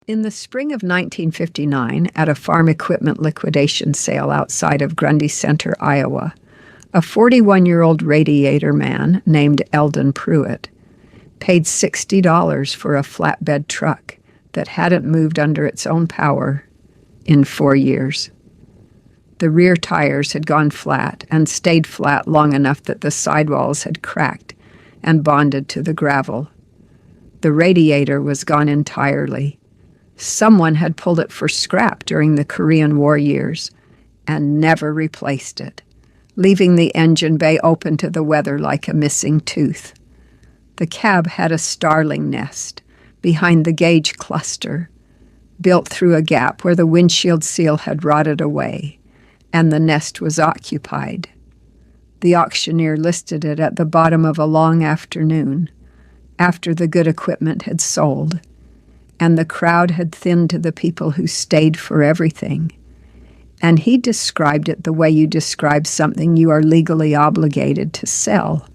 In the spring of 1959, at a farm equipment liquidation sale outside of Grundy Center, Iowa, a 41-year-old Radiator man named Eldon Pruitt paid $60 for a flatbed truck that hadn't moved under its own power in 4 years. The rear tires had gone flat and stayed flat long enough that the sidewalls had cracked and bonded to the gravel. The radiator was gone entirely. Someone had pulled it for scrap during the Korean War years and never replaced it, leaving the engine bay open to the weather like a missing tooth. The cab had a starling nest behind the gauge cluster, built through a gap where the windshield seal had rotted away, and the nest was occupied. The auctioneer listed it at the bottom of a long afternoon, after the good equipment had sold, and the crowd had thinned to the people who stayed for everything. And he described it the way you describe something you are legally obligated to sell,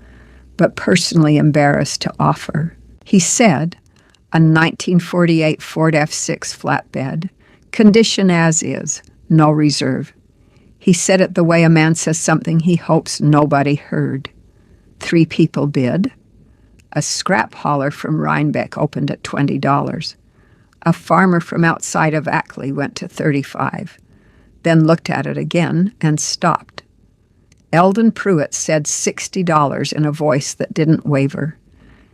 but personally embarrassed to offer. He said, a 1948 Ford F6 flatbed, condition as is, no reserve. He said it the way a man says something he hopes nobody heard. 3 people bid. A scrap hauler from Rhinebeck opened at $20. A farmer from outside of Ackley went to $35, then looked at it again and stopped. Eldon Pruitt said $60 in a voice that didn't waver,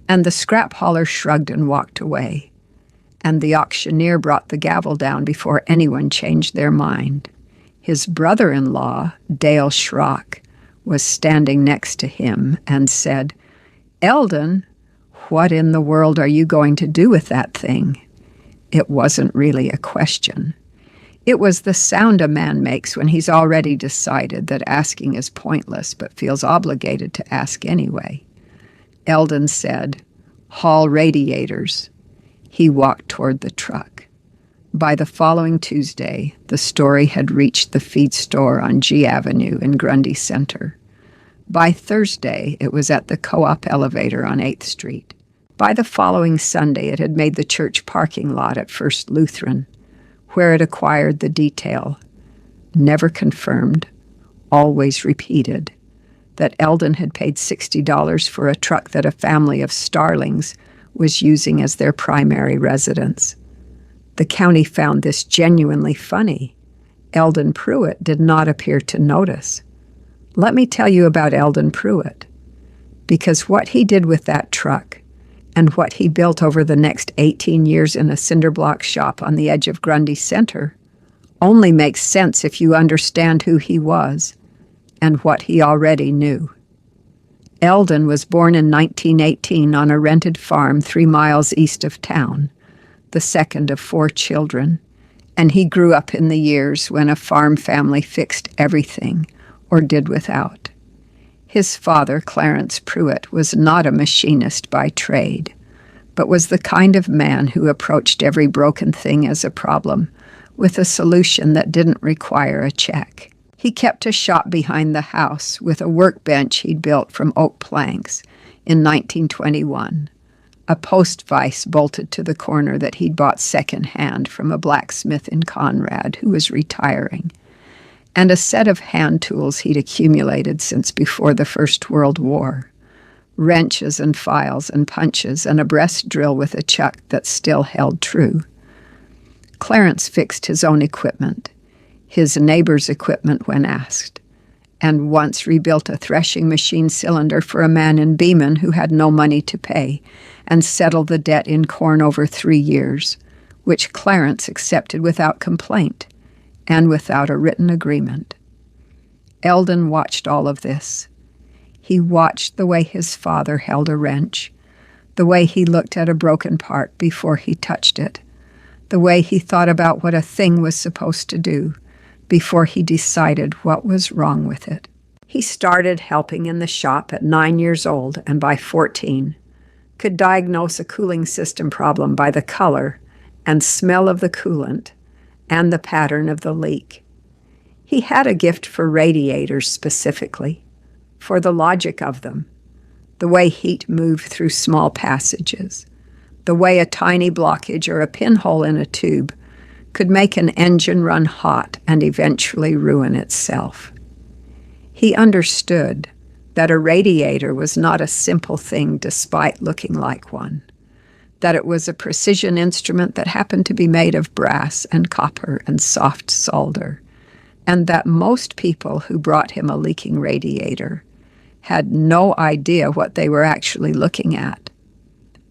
and the scrap hauler shrugged and walked away, and the auctioneer brought the gavel down before anyone changed their mind. His brother-in-law, Dale Schrock, was standing next to him and said, "Eldon, what in the world are you going to do with that thing?" It wasn't really a question. It was the sound a man makes when he's already decided that asking is pointless but feels obligated to ask anyway. Eldon said, "Haul radiators." He walked toward the truck. By the following Tuesday, the story had reached the feed store on G Avenue in Grundy Center. By Thursday, it was at the co-op elevator on 8th Street. By the following Sunday, it had made the church parking lot at First Lutheran, where it acquired the detail, never confirmed, always repeated, that Eldon had paid $60 for a truck that a family of starlings was using as their primary residence. The county found this genuinely funny. Eldon Pruitt did not appear to notice. Let me tell you about Eldon Pruitt, because what he did with that truck and what he built over the next 18 years in a cinderblock shop on the edge of Grundy Center only makes sense if you understand who he was and what he already knew. Eldon was born in 1918 on a rented farm 3 miles east of town, the second of 4 children, and he grew up in the years when a farm family fixed everything or did without. His father, Clarence Pruitt, was not a machinist by trade, but was the kind of man who approached every broken thing as a problem with a solution that didn't require a check. He kept a shop behind the house with a workbench he'd built from oak planks in 1921, a post vise bolted to the corner that he'd bought second-hand from a blacksmith in Conrad who was retiring, and a set of hand tools he'd accumulated since before the First World War, wrenches and files and punches and a breast drill with a chuck that still held true. Clarence fixed his own equipment, his neighbor's equipment when asked, and once rebuilt a threshing machine cylinder for a man in Beeman who had no money to pay, and settled the debt in corn over 3 years, which Clarence accepted without complaint and without a written agreement. Eldon watched all of this. He watched the way his father held a wrench, the way he looked at a broken part before he touched it, the way he thought about what a thing was supposed to do before he decided what was wrong with it. He started helping in the shop at 9 years old, and by 14, could diagnose a cooling system problem by the color and smell of the coolant and the pattern of the leak. He had a gift for radiators specifically, for the logic of them, the way heat moved through small passages, the way a tiny blockage or a pinhole in a tube could make an engine run hot and eventually ruin itself. He understood that a radiator was not a simple thing despite looking like one, that it was a precision instrument that happened to be made of brass and copper and soft solder, and that most people who brought him a leaking radiator had no idea what they were actually looking at.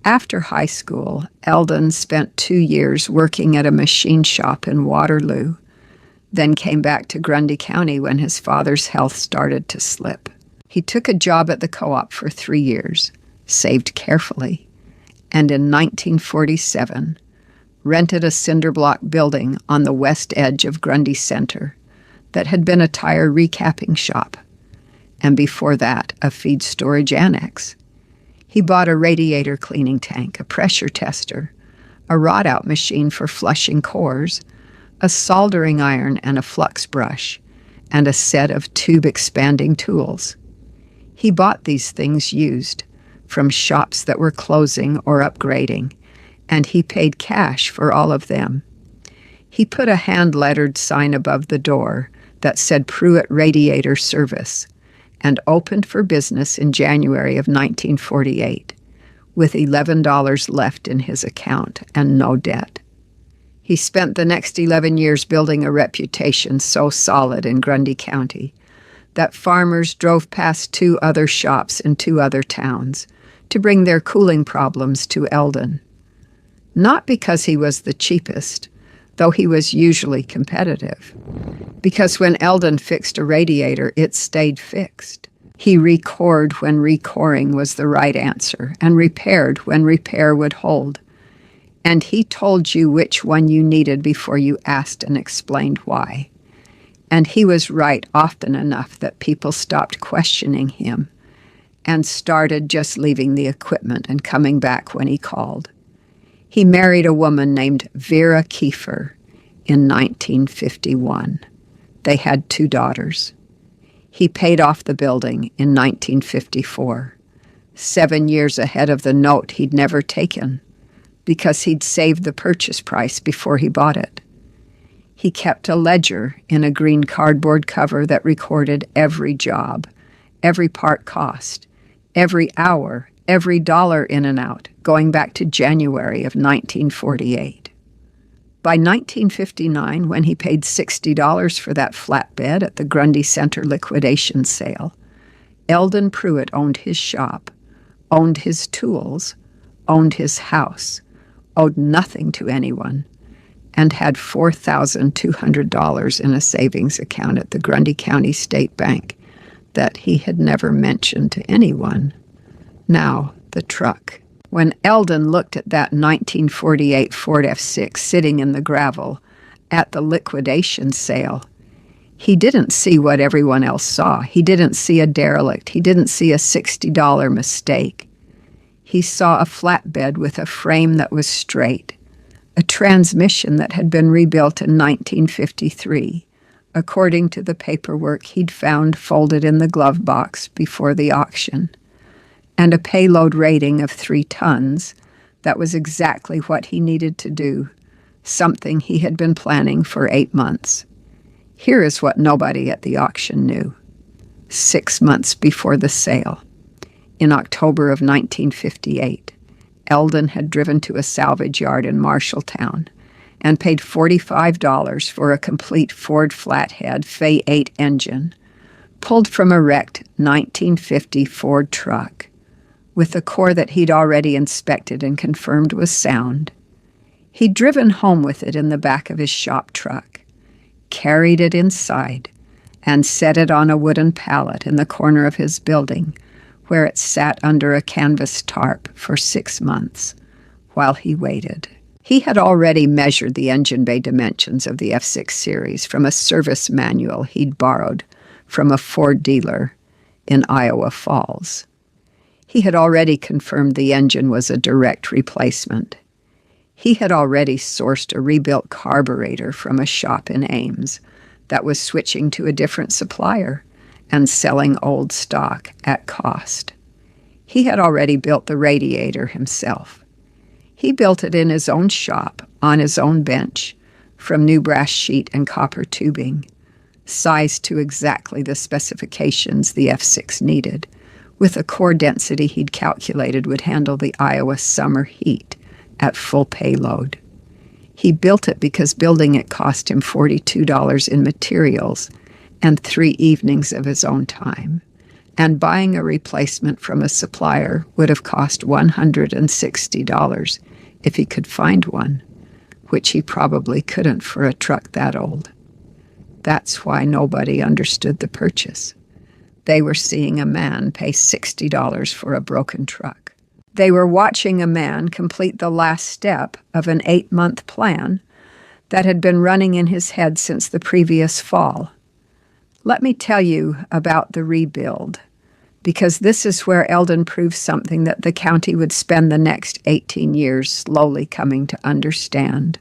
After high school, Eldon spent 2 years working at a machine shop in Waterloo, then came back to Grundy County when his father's health started to slip. He took a job at the co-op for 3 years, saved carefully, and in 1947 rented a cinder block building on the west edge of Grundy Center that had been a tire recapping shop, and before that, a feed storage annex. He bought a radiator cleaning tank, a pressure tester, a rod-out machine for flushing cores, a soldering iron and a flux brush, and a set of tube-expanding tools. He bought these things used from shops that were closing or upgrading, and he paid cash for all of them. He put a hand-lettered sign above the door that said Pruitt Radiator Service, and opened for business in January of 1948, with $11 left in his account and no debt. He spent the next 11 years building a reputation so solid in Grundy County that farmers drove past 2 other shops in 2 other towns to bring their cooling problems to Eldon. Not because he was the cheapest, though he was usually competitive, because when Eldon fixed a radiator, it stayed fixed. He recored when recoring was the right answer, and repaired when repair would hold. And he told you which one you needed before you asked and explained why. And he was right often enough that people stopped questioning him and started just leaving the equipment and coming back when he called. He married a woman named Vera Kiefer in 1951. They had 2 daughters. He paid off the building in 1954, 7 years ahead of the note he'd never taken, because he'd saved the purchase price before he bought it. He kept a ledger in a green cardboard cover that recorded every job, every part cost, every hour, every dollar in and out, going back to January of 1948. By 1959, when he paid $60 for that flatbed at the Grundy Center liquidation sale, Eldon Pruitt owned his shop, owned his tools, owned his house, owed nothing to anyone, and had $4,200 in a savings account at the Grundy County State Bank that he had never mentioned to anyone. Now, the truck. When Eldon looked at that 1948 Ford F6 sitting in the gravel at the liquidation sale, he didn't see what everyone else saw. He didn't see a derelict. He didn't see a $60 mistake. He saw a flatbed with a frame that was straight, a transmission that had been rebuilt in 1953, according to the paperwork he'd found folded in the glove box before the auction, and a payload rating of 3 tons. That was exactly what he needed to do, something he had been planning for 8 months. Here is what nobody at the auction knew. 6 months before the sale, in October of 1958, Eldon had driven to a salvage yard in Marshalltown and paid $45 for a complete Ford flathead Fay 8 engine, pulled from a wrecked 1950 Ford truck, with a core that he'd already inspected and confirmed was sound. He'd driven home with it in the back of his shop truck, carried it inside, and set it on a wooden pallet in the corner of his building, where it sat under a canvas tarp for 6 months while he waited. He had already measured the engine bay dimensions of the F6 series from a service manual he'd borrowed from a Ford dealer in Iowa Falls. He had already confirmed the engine was a direct replacement. He had already sourced a rebuilt carburetor from a shop in Ames that was switching to a different supplier and selling old stock at cost. He had already built the radiator himself. He built it in his own shop, on his own bench, from new brass sheet and copper tubing, sized to exactly the specifications the F6 needed, with a core density he'd calculated would handle the Iowa summer heat at full payload. He built it because building it cost him $42 in materials and 3 evenings of his own time, and buying a replacement from a supplier would have cost $160 if he could find one, which he probably couldn't for a truck that old. That's why nobody understood the purchase. They were seeing a man pay $60 for a broken truck. They were watching a man complete the last step of an 8-month plan that had been running in his head since the previous fall. Let me tell you about the rebuild, because this is where Eldon proved something that the county would spend the next 18 years slowly coming to understand.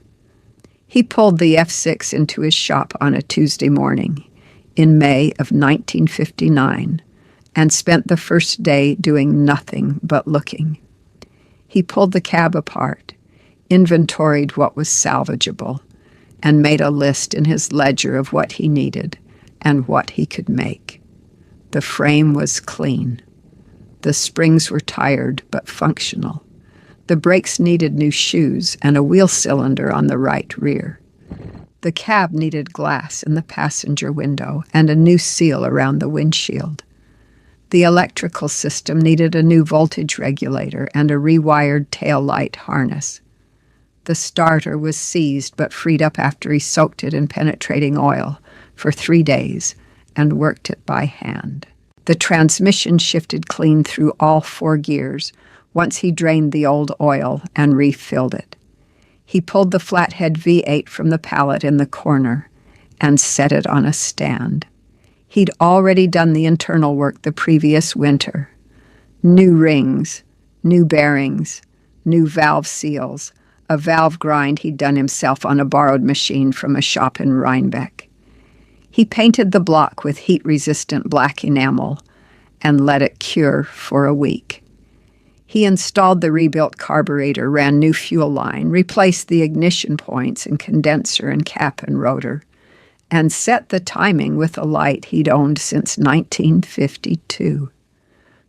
He pulled the F6 into his shop on a Tuesday morning in May of 1959 and spent the first day doing nothing but looking. He pulled the cab apart, inventoried what was salvageable, and made a list in his ledger of what he needed and what he could make. The frame was clean. The springs were tired but functional. The brakes needed new shoes and a wheel cylinder on the right rear. The cab needed glass in the passenger window and a new seal around the windshield. The electrical system needed a new voltage regulator and a rewired tail light harness. The starter was seized but freed up after he soaked it in penetrating oil for 3 days and worked it by hand. The transmission shifted clean through all 4 gears once he drained the old oil and refilled it. He pulled the flathead V8 from the pallet in the corner and set it on a stand. He'd already done the internal work the previous winter. New rings, new bearings, new valve seals, a valve grind he'd done himself on a borrowed machine from a shop in Rhinebeck. He painted the block with heat-resistant black enamel and let it cure for a week. He installed the rebuilt carburetor, ran new fuel line, replaced the ignition points and condenser and cap and rotor, and set the timing with a light he'd owned since 1952.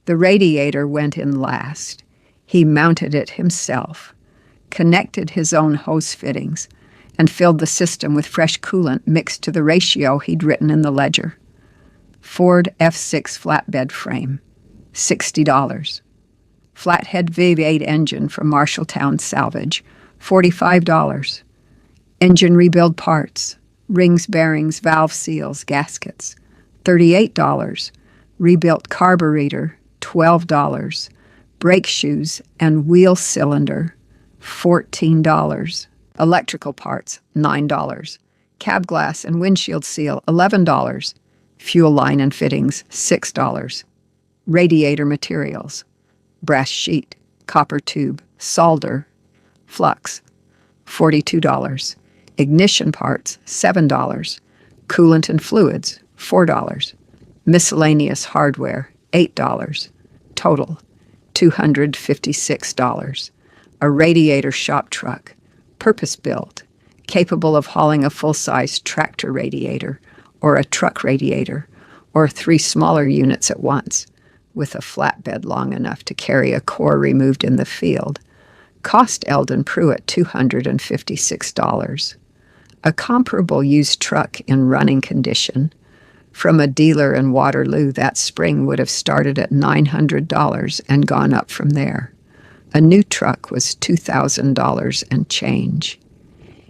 The radiator went in last. He mounted it himself, connected his own hose fittings, and filled the system with fresh coolant mixed to the ratio he'd written in the ledger. Ford F6 flatbed frame, $60. Flathead V8 engine from Marshalltown Salvage, $45. Engine rebuild parts, rings, bearings, valve seals, gaskets, $38. Rebuilt carburetor, $12. Brake shoes and wheel cylinder, $14. Electrical parts, $9. Cab glass and windshield seal, $11. Fuel line and fittings, $6. Radiator materials, brass sheet, copper tube, solder, flux, $42. Ignition parts, $7. Coolant and fluids, $4. Miscellaneous hardware, $8. Total, $256. A radiator shop truck, purpose-built, capable of hauling a full-size tractor radiator or a truck radiator or 3 smaller units at once, with a flatbed long enough to carry a core removed in the field, cost Eldon Pruitt $256. A comparable used truck in running condition from a dealer in Waterloo that spring would have started at $900 and gone up from there. A new truck was $2,000 and change.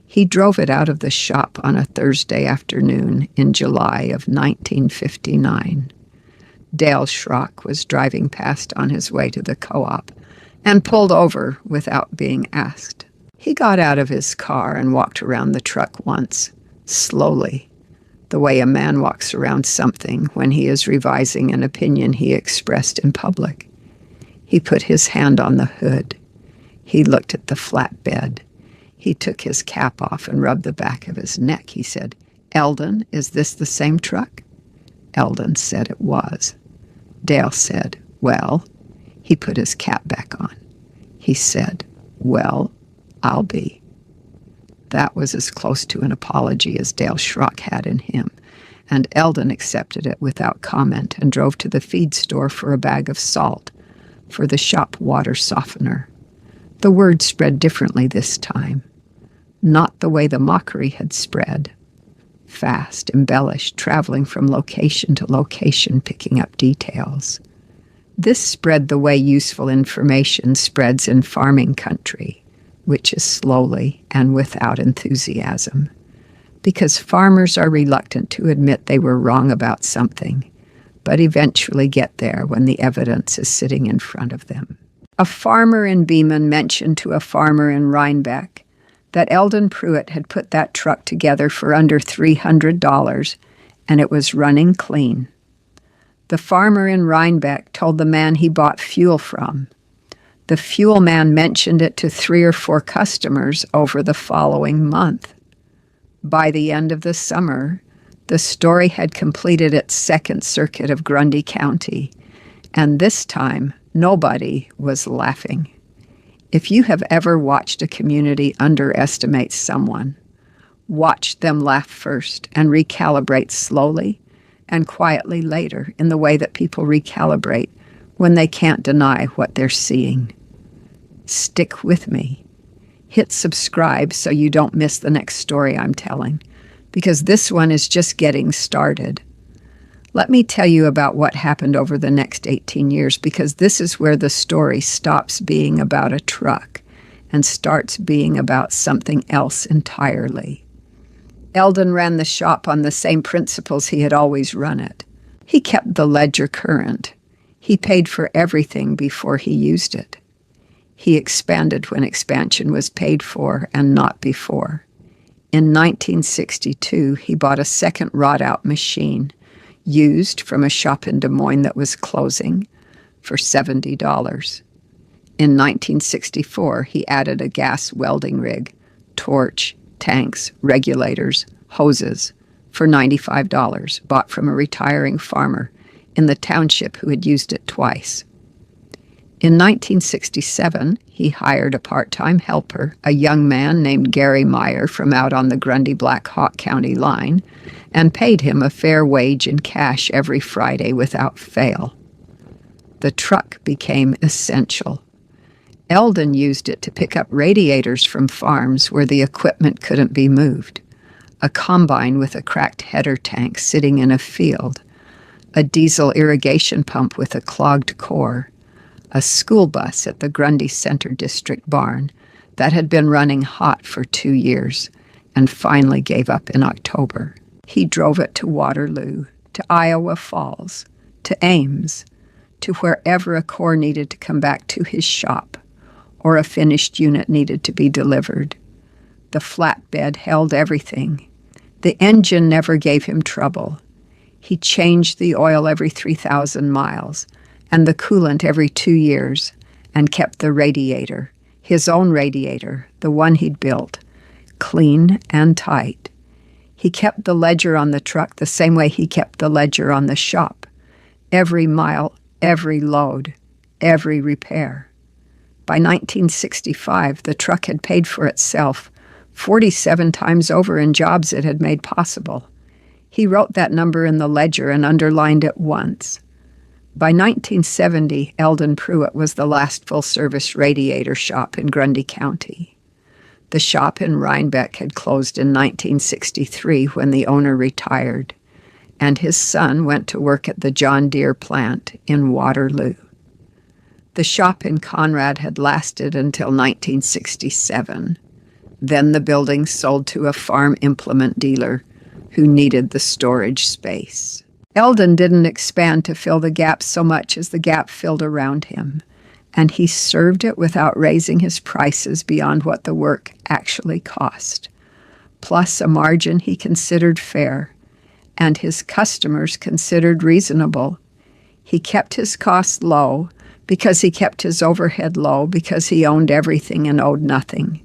He drove it out of the shop on a Thursday afternoon in July of 1959. Dale Schrock was driving past on his way to the co-op and pulled over without being asked. He got out of his car and walked around the truck once, slowly, the way a man walks around something when he is revising an opinion he expressed in public. He put his hand on the hood. He looked at the flatbed. He took his cap off and rubbed the back of his neck. He said, "Eldon, is this the same truck?" Eldon said it was. Dale said, "Well," he put his cap back on. He said, Well, I'll be. That was as close to an apology as Dale Schrock had in him, and Eldon accepted it without comment and drove to the feed store for a bag of salt for the shop water softener. The word spread differently this time, not the way the mockery had spread. Fast, embellished, traveling from location to location, picking up details. This spread the way useful information spreads in farming country, which is slowly and without enthusiasm, because farmers are reluctant to admit they were wrong about something, but eventually get there when the evidence is sitting in front of them. A farmer in Beeman mentioned to a farmer in Rhinebeck that Eldon Pruitt had put that truck together for under $300, and it was running clean. The farmer in Rhinebeck told the man he bought fuel from. The fuel man mentioned it to 3 or 4 customers over the following month. By the end of the summer, the story had completed its second circuit of Grundy County, and this time nobody was laughing. If you have ever watched a community underestimate someone, watch them laugh first and recalibrate slowly and quietly later in the way that people recalibrate when they can't deny what they're seeing. Stick with me. Hit subscribe so you don't miss the next story I'm telling, because this one is just getting started. Let me tell you about what happened over the next 18 years, because this is where the story stops being about a truck and starts being about something else entirely. Eldon ran the shop on the same principles he had always run it. He kept the ledger current. He paid for everything before he used it. He expanded when expansion was paid for and not before. In 1962, he bought a second rod-out machine, used from a shop in Des Moines that was closing, for $70. In 1964, he added a gas welding rig, torch, tanks, regulators, hoses, for $95, bought from a retiring farmer in the township who had used it twice. In 1967, he hired a part-time helper, a young man named Gary Meyer from out on the Grundy-Black Hawk County line, and paid him a fair wage in cash every Friday without fail. The truck became essential. Eldon used it to pick up radiators from farms where the equipment couldn't be moved, a combine with a cracked header tank sitting in a field, a diesel irrigation pump with a clogged core, a school bus at the Grundy Center District barn that had been running hot for 2 years and finally gave up in October. He drove it to Waterloo, to Iowa Falls, to Ames, to wherever a core needed to come back to his shop or a finished unit needed to be delivered. The flatbed held everything. The engine never gave him trouble. He changed the oil every 3,000 miles and the coolant every 2 years, and kept the radiator, his own radiator, the one he'd built, clean and tight. He kept the ledger on the truck the same way he kept the ledger on the shop. Every mile, every load, every repair. By 1965, the truck had paid for itself 47 times over in jobs it had made possible. He wrote that number in the ledger and underlined it once. By 1970, Eldon Pruitt was the last full-service radiator shop in Grundy County. The shop in Rhinebeck had closed in 1963 when the owner retired, and his son went to work at the John Deere plant in Waterloo. The shop in Conrad had lasted until 1967. Then the building sold to a farm implement dealer who needed the storage space. Eldon didn't expand to fill the gap so much as the gap filled around him, and he served it without raising his prices beyond what the work actually cost, plus a margin he considered fair, and his customers considered reasonable. He kept his costs low because he kept his overhead low because he owned everything and owed nothing.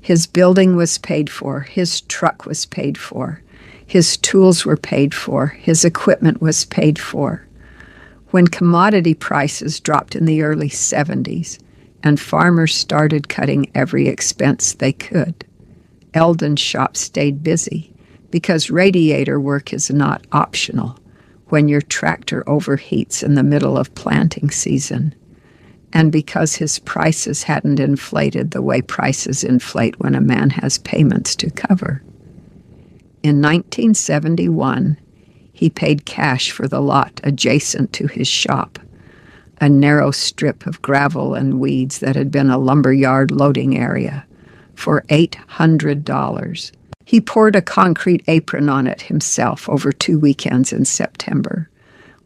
His building was paid for, his truck was paid for, his tools were paid for, his equipment was paid for. When commodity prices dropped in the early 70s, and farmers started cutting every expense they could. Eldon's shop stayed busy because radiator work is not optional when your tractor overheats in the middle of planting season, and because his prices hadn't inflated the way prices inflate when a man has payments to cover. In 1971, he paid cash for the lot adjacent to his shop, a narrow strip of gravel and weeds that had been a lumberyard loading area, for $800. He poured a concrete apron on it himself over 2 weekends in September,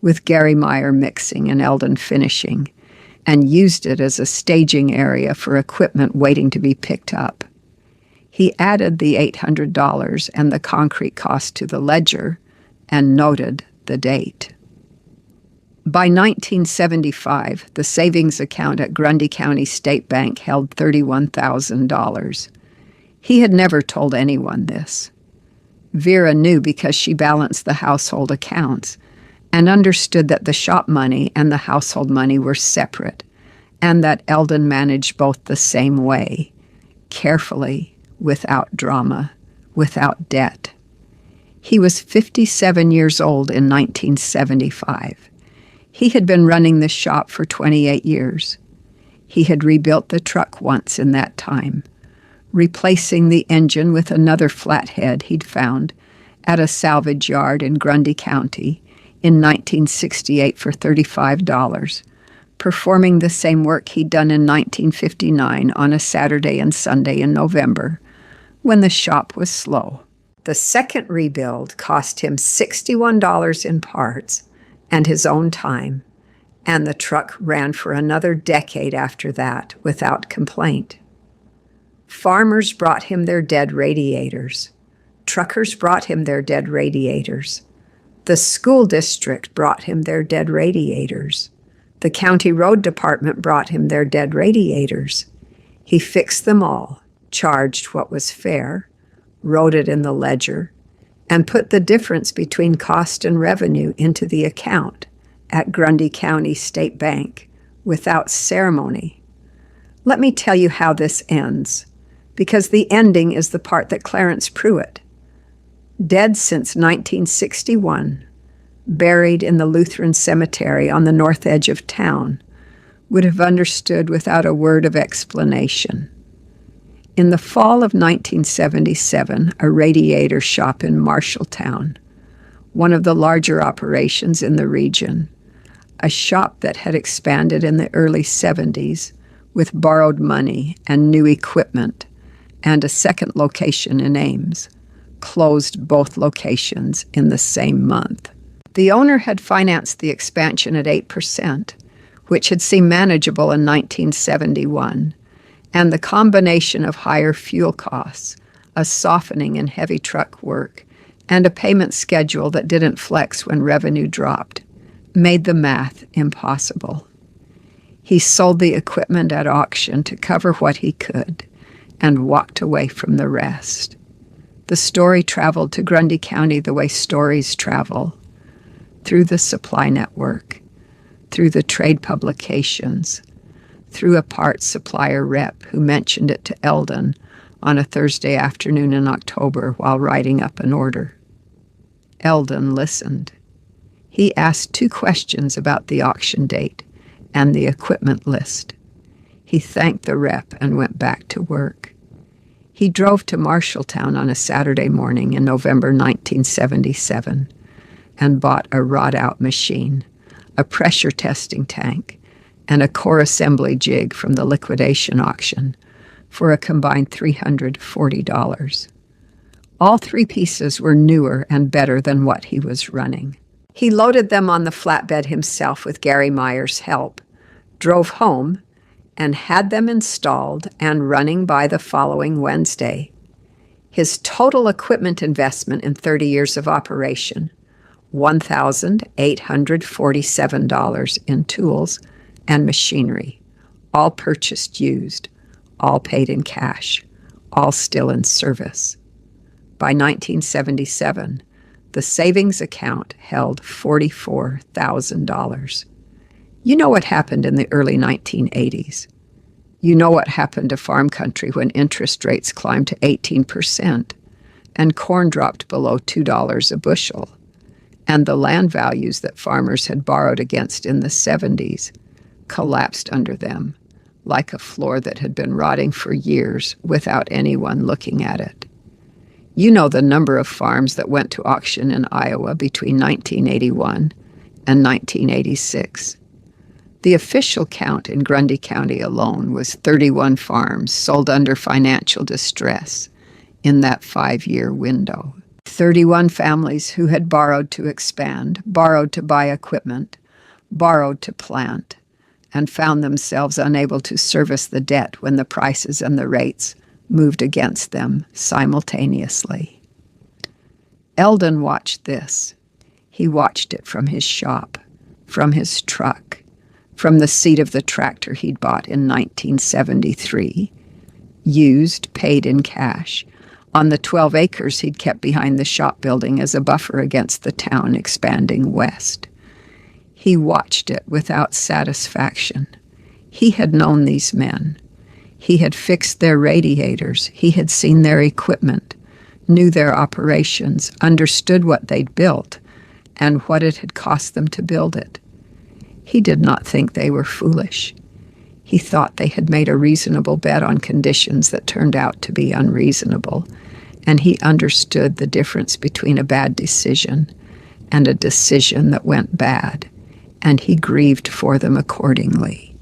with Gary Meyer mixing and Eldon finishing, and used it as a staging area for equipment waiting to be picked up. He added the $800 and the concrete cost to the ledger and noted the date. By 1975, the savings account at Grundy County State Bank held $31,000. He had never told anyone this. Vera knew because she balanced the household accounts and understood that the shop money and the household money were separate, and that Eldon managed both the same way, carefully, without drama, without debt. He was 57 years old in 1975. He had been running the shop for 28 years. He had rebuilt the truck once in that time, replacing the engine with another flathead he'd found at a salvage yard in Grundy County in 1968 for $35, performing the same work he'd done in 1959 on a Saturday and Sunday in November, when the shop was slow. The second rebuild cost him $61 in parts and his own time, and the truck ran for another decade after that without complaint. Farmers brought him their dead radiators. Truckers brought him their dead radiators. The school district brought him their dead radiators. The county road department brought him their dead radiators. He fixed them all, charged what was fair, wrote it in the ledger, and put the difference between cost and revenue into the account at Grundy County State Bank without ceremony. Let me tell you how this ends, because the ending is the part that Clarence Pruitt, dead since 1961, buried in the Lutheran cemetery on the north edge of town, would have understood without a word of explanation. In the fall of 1977, a radiator shop in Marshalltown, one of the larger operations in the region, a shop that had expanded in the early 70s with borrowed money and new equipment, and a second location in Ames, closed both locations in the same month. The owner had financed the expansion at 8%, which had seemed manageable in 1971, and the combination of higher fuel costs, a softening in heavy truck work, and a payment schedule that didn't flex when revenue dropped, made the math impossible. He sold the equipment at auction to cover what he could and walked away from the rest. The story traveled to Grundy County the way stories travel, through the supply network, through the trade publications, through a parts supplier rep who mentioned it to Eldon on a Thursday afternoon in October while writing up an order. Eldon listened. He asked 2 questions about the auction date and the equipment list. He thanked the rep and went back to work. He drove to Marshalltown on a Saturday morning in November 1977 and bought a rod-out machine, a pressure testing tank, and a core assembly jig from the liquidation auction for a combined $340. All 3 pieces were newer and better than what he was running. He loaded them on the flatbed himself with Gary Meyer's help, drove home, and had them installed and running by the following Wednesday. His total equipment investment in 30 years of operation, $1,847 in tools and machinery, all purchased used, all paid in cash, all still in service. By 1977, the savings account held $44,000. You know what happened in the early 1980s. You know what happened to farm country when interest rates climbed to 18% and corn dropped below $2 a bushel, and the land values that farmers had borrowed against in the 70s collapsed under them like a floor that had been rotting for years without anyone looking at it. You know the number of farms that went to auction in Iowa between 1981 and 1986. The official count in Grundy County alone was 31 farms sold under financial distress in that 5-year window. 31 families who had borrowed to expand, borrowed to buy equipment, borrowed to plant, and found themselves unable to service the debt when the prices and the rates moved against them simultaneously. Eldon watched this. He watched it from his shop, from his truck, from the seat of the tractor he'd bought in 1973, used, paid in cash, on the 12 acres he'd kept behind the shop building as a buffer against the town expanding west. He watched it without satisfaction. He had known these men. He had fixed their radiators. He had seen their equipment, knew their operations, understood what they'd built, and what it had cost them to build it. He did not think they were foolish. He thought they had made a reasonable bet on conditions that turned out to be unreasonable, and he understood the difference between a bad decision and a decision that went bad, and he grieved for them accordingly.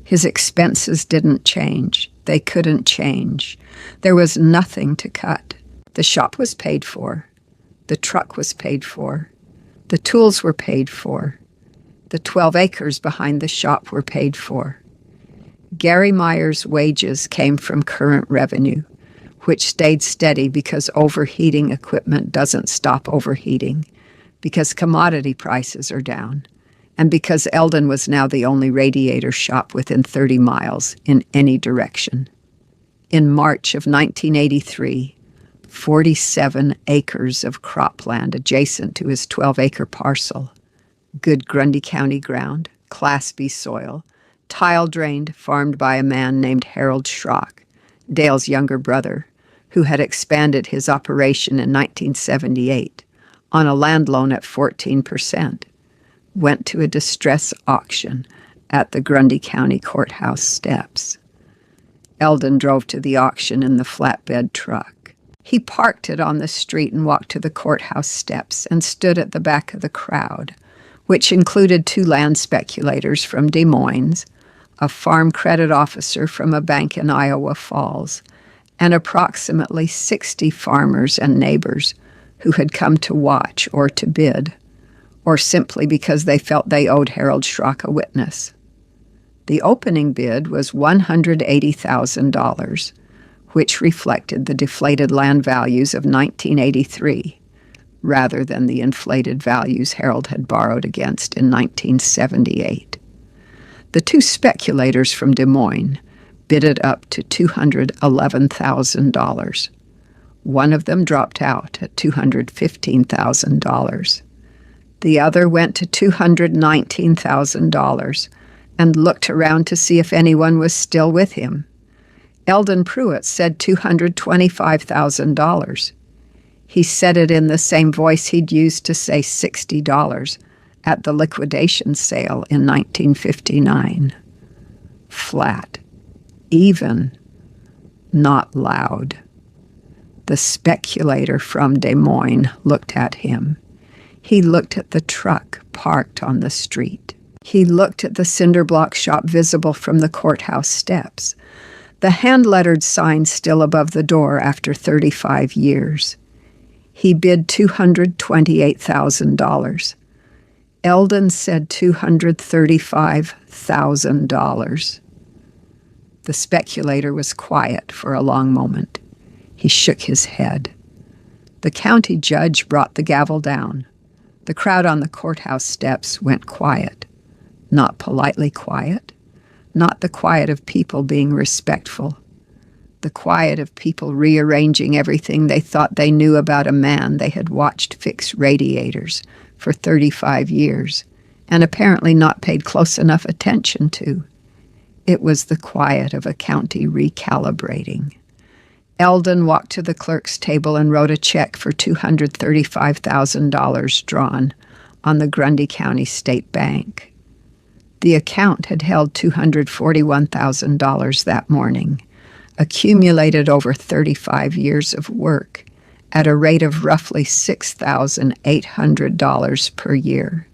His expenses didn't change. They couldn't change. There was nothing to cut. The shop was paid for. The truck was paid for. The tools were paid for. The 12 acres behind the shop were paid for. Gary Meyer's wages came from current revenue, which stayed steady because overheating equipment doesn't stop overheating, because commodity prices are down, and because Eldon was now the only radiator shop within 30 miles in any direction. In March of 1983, 47 acres of cropland adjacent to his 12-acre parcel, good Grundy County ground, Class B soil, tile-drained, farmed by a man named Harold Schrock, Dale's younger brother, who had expanded his operation in 1978 on a land loan at 14%, went to a distress auction at the Grundy County Courthouse steps. Eldon drove to the auction in the flatbed truck. He parked it on the street and walked to the courthouse steps and stood at the back of the crowd, which included 2 land speculators from Des Moines, a farm credit officer from a bank in Iowa Falls, and approximately 60 farmers and neighbors who had come to watch or to bid, or simply because they felt they owed Harold Schrock a witness. The opening bid was $180,000, which reflected the deflated land values of 1983, rather than the inflated values Harold had borrowed against in 1978. The 2 speculators from Des Moines bid it up to $211,000. One of them dropped out at $215,000. The other went to $219,000 and looked around to see if anyone was still with him. Eldon Pruitt said $225,000. He said it in the same voice he'd used to say $60 at the liquidation sale in 1959. Flat. Even. Not loud. The speculator from Des Moines looked at him. He looked at the truck parked on the street. He looked at the cinder block shop visible from the courthouse steps, the hand-lettered sign still above the door after 35 years. He bid $228,000. Eldon said $235,000. The speculator was quiet for a long moment. He shook his head. The county judge brought the gavel down. The crowd on the courthouse steps went quiet. Not politely quiet. Not the quiet of people being respectful. The quiet of people rearranging everything they thought they knew about a man they had watched fix radiators for 35 years and apparently not paid close enough attention to. It was the quiet of a county recalibrating. Eldon walked to the clerk's table and wrote a check for $235,000 drawn on the Grundy County State Bank. The account had held $241,000 that morning, accumulated over 35 years of work at a rate of roughly $6,800 per year,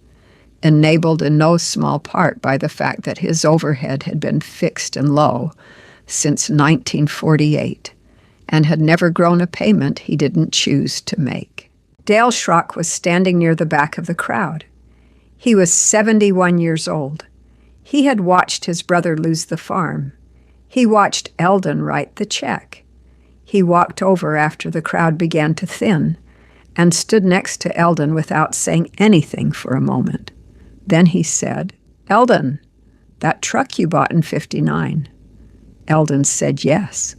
enabled in no small part by the fact that his overhead had been fixed and low since 1948 and had never grown a payment he didn't choose to make. Dale Schrock was standing near the back of the crowd. He was 71 years old. He had watched his brother lose the farm. He watched Eldon write the check. He walked over after the crowd began to thin and stood next to Eldon without saying anything for a moment. Then he said, "Eldon, that truck you bought in '59. Eldon said, "Yes."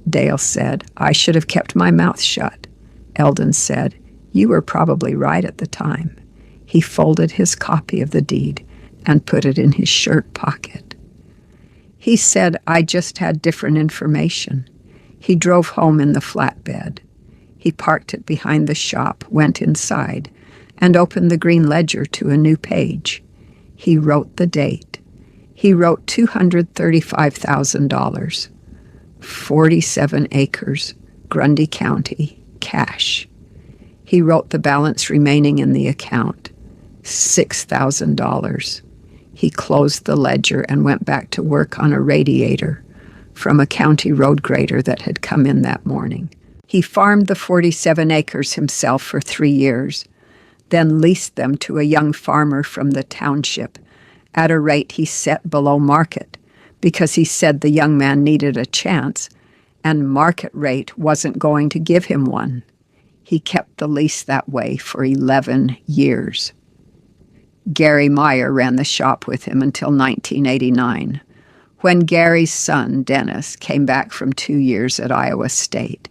Dale said, "I should have kept my mouth shut." Eldon said, "You were probably right at the time." He folded his copy of the deed and put it in his shirt pocket. He said, "I just had different information." He drove home in the flatbed. He parked it behind the shop, went inside, and opened the green ledger to a new page. He wrote the date. He wrote $235,000. 47 acres, Grundy County, cash. He wrote the balance remaining in the account, $6,000. He closed the ledger and went back to work on a radiator from a county road grader that had come in that morning. He farmed the 47 acres himself for 3 years, then leased them to a young farmer from the township at a rate he set below market, because he said the young man needed a chance, and market rate wasn't going to give him one. He kept the lease that way for 11 years. Gary Meyer ran the shop with him until 1989, when Gary's son, Dennis, came back from 2 years at Iowa State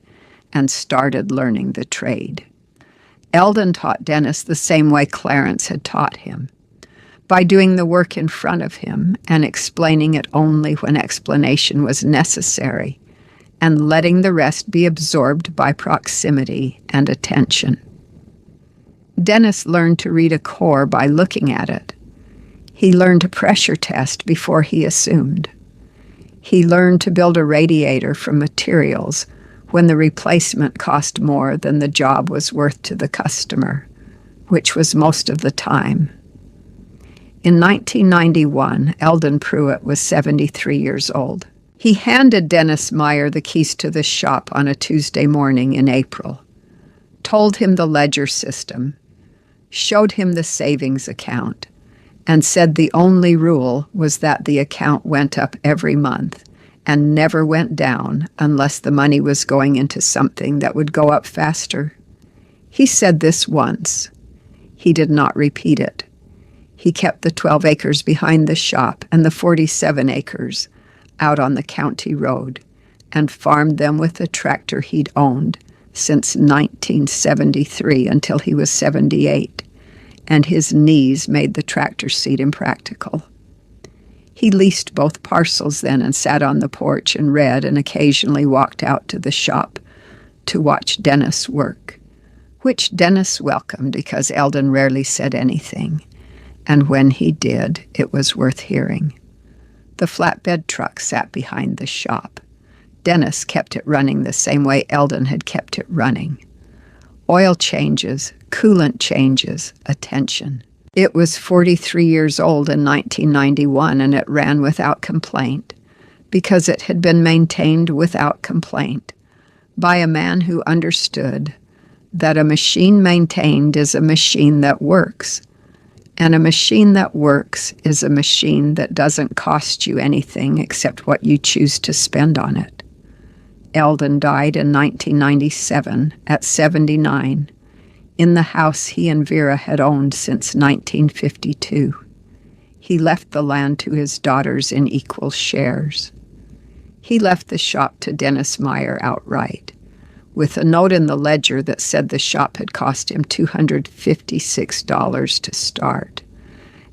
and started learning the trade. Eldon taught Dennis the same way Clarence had taught him, by doing the work in front of him and explaining it only when explanation was necessary, and letting the rest be absorbed by proximity and attention. Dennis learned to read a core by looking at it. He learned to pressure test before he assumed. He learned to build a radiator from materials when the replacement cost more than the job was worth to the customer, which was most of the time. In 1991, Eldon Pruitt was 73 years old. He handed Dennis Meyer the keys to the shop on a Tuesday morning in April, told him the ledger system, showed him the savings account, and said the only rule was that the account went up every month and never went down unless the money was going into something that would go up faster. He said this once. He did not repeat it. He kept the 12 acres behind the shop and the 47 acres out on the county road and farmed them with a tractor he'd owned since 1973 until he was 78, and his knees made the tractor seat impractical. He leased both parcels then and sat on the porch and read and occasionally walked out to the shop to watch Dennis work, which Dennis welcomed because Eldon rarely said anything, and when he did, it was worth hearing. The flatbed truck sat behind the shop. Dennis kept it running the same way Eldon had kept it running. Oil changes, coolant changes, attention. It was 43 years old in 1991, and it ran without complaint because it had been maintained without complaint by a man who understood that a machine maintained is a machine that works, and a machine that works is a machine that doesn't cost you anything except what you choose to spend on it. Eldon died in 1997 at 79 in the house he and Vera had owned since 1952. He left the land to his daughters in equal shares. He left the shop to Dennis Meyer outright, with a note in the ledger that said the shop had cost him $256 to start,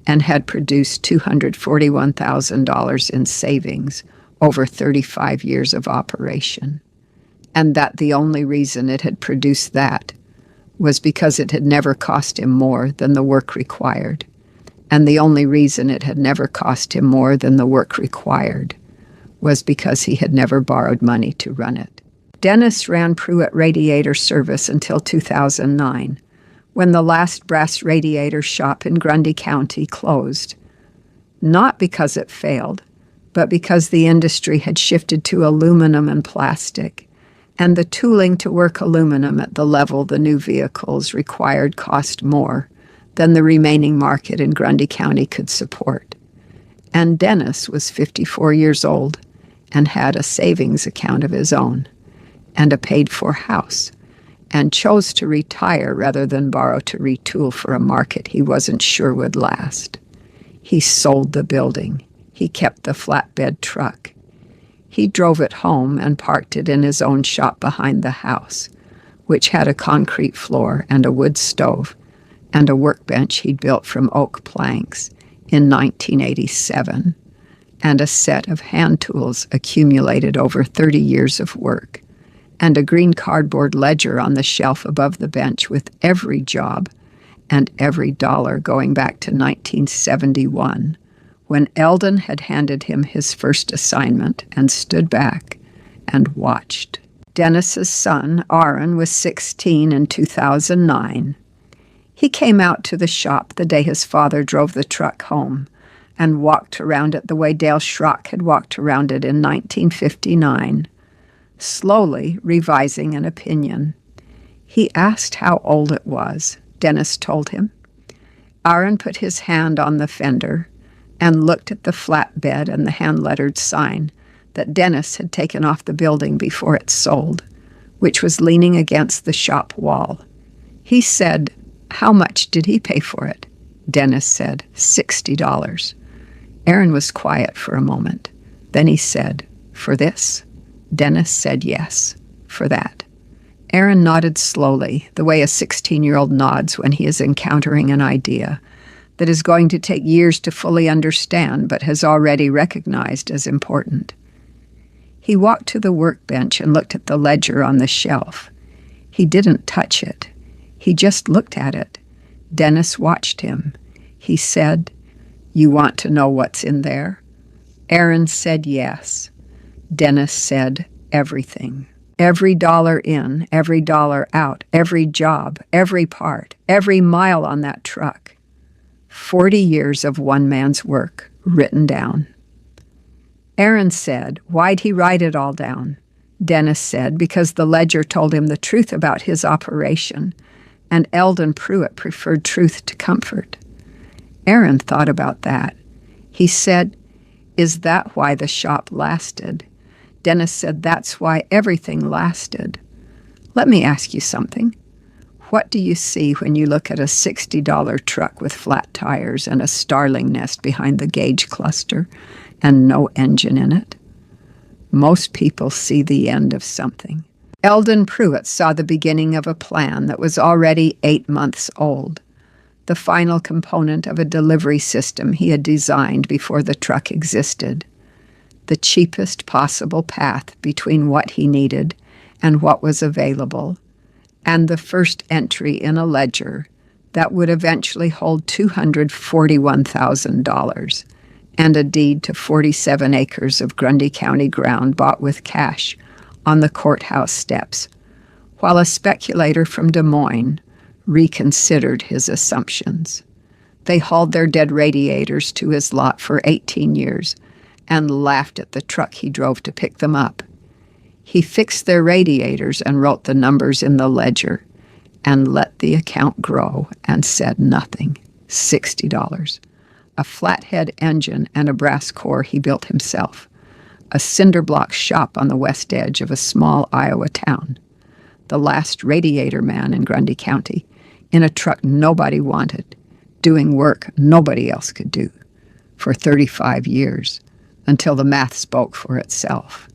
and had produced $241,000 in savings over 35 years of operation, and that the only reason it had produced that was because it had never cost him more than the work required, and the only reason it had never cost him more than the work required was because he had never borrowed money to run it. Dennis ran Pruitt Radiator Service until 2009, when the last brass radiator shop in Grundy County closed, not because it failed, but because the industry had shifted to aluminum and plastic, and the tooling to work aluminum at the level the new vehicles required cost more than the remaining market in Grundy County could support. And Dennis was 54 years old and had a savings account of his own and a paid-for house, and chose to retire rather than borrow to retool for a market he wasn't sure would last. He sold the building. He kept the flatbed truck. He drove it home and parked it in his own shop behind the house, which had a concrete floor and a wood stove and a workbench he'd built from oak planks in 1987, and a set of hand tools accumulated over 30 years of work, and a green cardboard ledger on the shelf above the bench with every job and every dollar going back to 1971, when Eldon had handed him his first assignment and stood back and watched. Dennis's son, Aaron, was 16 in 2009. He came out to the shop the day his father drove the truck home and walked around it the way Dale Schrock had walked around it in 1959, slowly revising an opinion. He asked how old it was. Dennis told him. Aaron put his hand on the fender and looked at the flatbed and the hand-lettered sign that Dennis had taken off the building before it sold, which was leaning against the shop wall. He said, "How much did he pay for it?" Dennis said, $60. Aaron was quiet for a moment. Then he said, "For this?" Dennis said yes, for that. Aaron nodded slowly, the way a 16-year-old nods when he is encountering an idea that is going to take years to fully understand but has already recognized as important. He walked to the workbench and looked at the ledger on the shelf. He didn't touch it. He just looked at it. Dennis watched him. He said, "You want to know what's in there?" Aaron said yes. Dennis said everything. Every dollar in, every dollar out, every job, every part, every mile on that truck. 40 years of one man's work written down. Aaron said, "Why'd he write it all down?" Dennis said, "Because the ledger told him the truth about his operation, and Eldon Pruitt preferred truth to comfort." Aaron thought about that. He said, "Is that why the shop lasted?" Dennis said, "That's why everything lasted." Let me ask you something. What do you see when you look at a $60 truck with flat tires and a starling nest behind the gauge cluster and no engine in it? Most people see the end of something. Eldon Pruitt saw the beginning of a plan that was already 8 months old, the final component of a delivery system he had designed before the truck existed. The cheapest possible path between what he needed and what was available, and the first entry in a ledger that would eventually hold $241,000 and a deed to 47 acres of Grundy County ground bought with cash on the courthouse steps, while a speculator from Des Moines reconsidered his assumptions. They hauled their dead radiators to his lot for 18 years and laughed at the truck he drove to pick them up. He fixed their radiators and wrote the numbers in the ledger and let the account grow and said nothing. $60. A flathead engine and a brass core he built himself. A cinder block shop on the west edge of a small Iowa town. The last radiator man in Grundy County, in a truck nobody wanted, doing work nobody else could do, for 35 years, until the math spoke for itself.